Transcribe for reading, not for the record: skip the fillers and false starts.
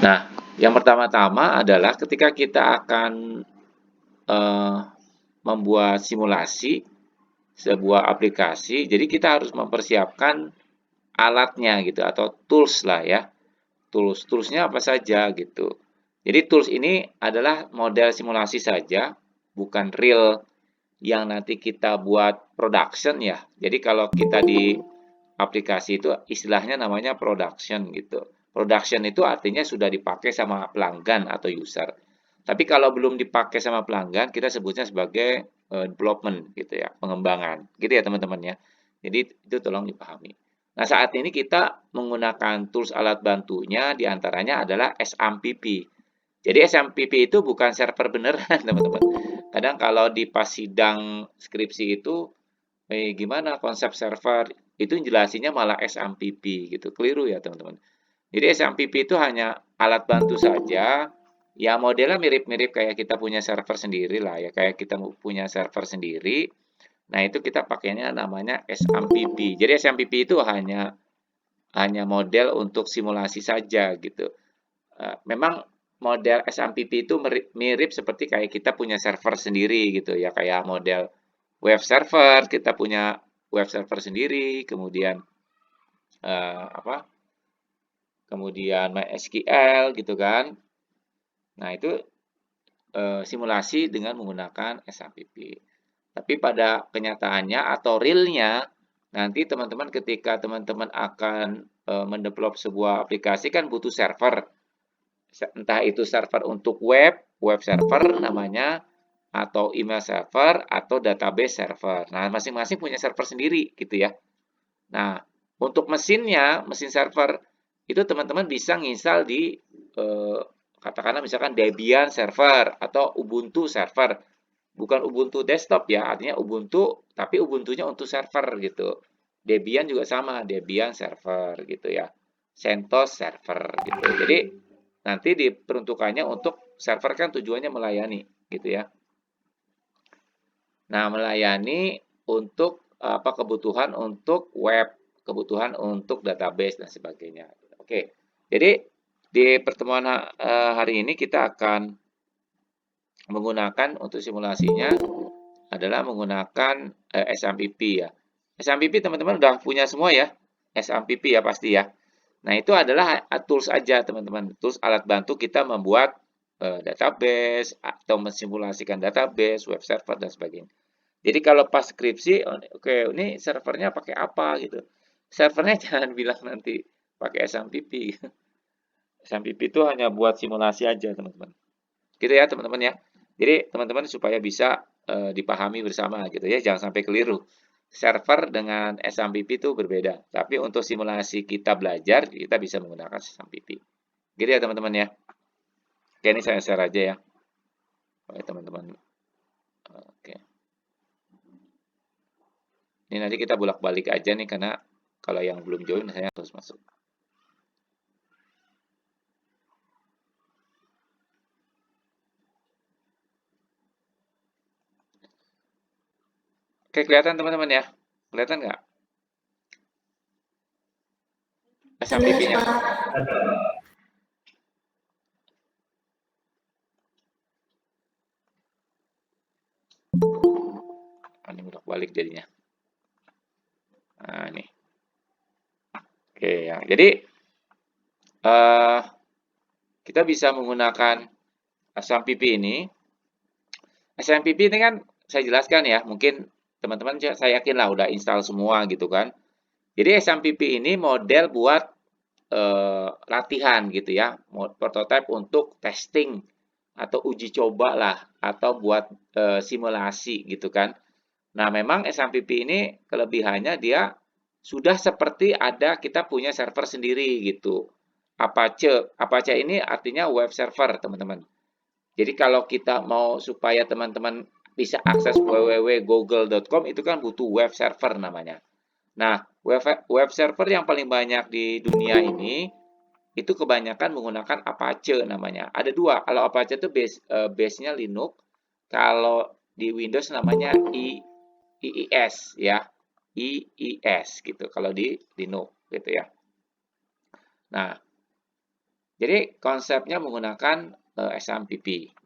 Nah, yang pertama-tama adalah ketika kita akan membuat simulasi sebuah aplikasi, jadi kita harus mempersiapkan alatnya gitu atau tools lah ya. Toolsnya apa saja gitu. Jadi tools ini adalah model simulasi saja, bukan real yang nanti kita buat production ya. Jadi kalau kita di aplikasi itu istilahnya namanya production gitu. Production itu artinya sudah dipakai sama pelanggan atau user. Tapi kalau belum dipakai sama pelanggan, kita sebutnya sebagai development gitu ya, pengembangan. Gitu ya teman-teman ya. Jadi itu tolong dipahami. Nah, saat ini kita menggunakan tools alat bantunya diantaranya adalah SMPP. Jadi SMPP itu bukan server beneran, teman-teman. Kadang kalau di pas sidang skripsi itu, gimana konsep server, itu jelasinnya malah SMPP gitu. Keliru ya, teman-teman. Jadi SMPP itu hanya alat bantu saja. Ya modelnya mirip-mirip kayak kita punya server sendiri lah ya, kayak kita punya server sendiri. Nah, itu kita pakainya namanya SMPP. Jadi SMPP itu hanya model untuk simulasi saja gitu. Memang model SMPP itu mirip seperti kayak kita punya server sendiri gitu ya, kayak model web server, kita punya web server sendiri, kemudian apa? Kemudian MySQL gitu kan. Nah, itu simulasi dengan menggunakan SMPP. Tapi pada kenyataannya atau realnya, nanti teman-teman ketika teman-teman akan mendevelop sebuah aplikasi kan butuh server. Entah itu server untuk web server namanya, atau email server, atau database server. Nah, masing-masing punya server sendiri gitu ya. Nah, untuk mesinnya, mesin server, itu teman-teman bisa nginstal di katakanlah misalkan Debian server atau Ubuntu server. Bukan Ubuntu desktop ya, artinya Ubuntu, tapi Ubuntunya untuk server gitu. Debian juga sama, Debian server gitu ya. CentOS server gitu. Jadi nanti diperuntukannya untuk server kan tujuannya melayani gitu ya. Nah, melayani untuk apa kebutuhan untuk web, kebutuhan untuk database dan sebagainya. Oke. Jadi di pertemuan hari ini kita akan menggunakan untuk simulasinya adalah menggunakan SMPP ya. SMPP teman-teman udah punya semua ya. SMPP ya pasti ya. Nah, itu adalah tools aja teman-teman. Tools alat bantu kita membuat database atau mensimulasikan database, web server dan sebagainya. Jadi kalau pas skripsi, oke, ini servernya pakai apa gitu. Servernya jangan bilang nanti pakai SMPP. SMPP itu hanya buat simulasi aja, teman-teman. Gitu ya, teman-teman ya. Jadi, teman-teman supaya bisa dipahami bersama gitu ya, jangan sampai keliru. Server dengan SMPP itu berbeda. Tapi untuk simulasi kita belajar, kita bisa menggunakan SMPP. Gitu ya, teman-teman ya. Oke, ini saya share aja ya. Oke, teman-teman. Oke. Ini nanti kita bolak-balik aja nih, karena kalau yang belum join, saya harus masuk. Oke, kelihatan teman-teman ya? Kelihatan nggak SMPP-nya? Ini bolak-balik jadinya. Nah, ini. Oke, ya. Jadi, kita bisa menggunakan SMPP ini. SMPP ini kan saya jelaskan ya, mungkin teman-teman saya yakin lah udah install semua gitu kan. Jadi SMPP ini model buat latihan gitu ya, prototype untuk testing atau uji coba lah, atau buat simulasi gitu kan. Nah, memang SMPP ini kelebihannya dia sudah seperti ada kita punya server sendiri gitu. Apache ini artinya web server, teman-teman. Jadi kalau kita mau supaya teman-teman bisa akses www.google.com itu kan butuh web server namanya. Nah, web server yang paling banyak di dunia ini itu kebanyakan menggunakan Apache namanya. Ada dua. Kalau Apache itu base-nya Linux. Kalau di Windows namanya IIS ya. IIS gitu. Kalau di Linux gitu ya. Nah, Jadi konsepnya menggunakan SMPP.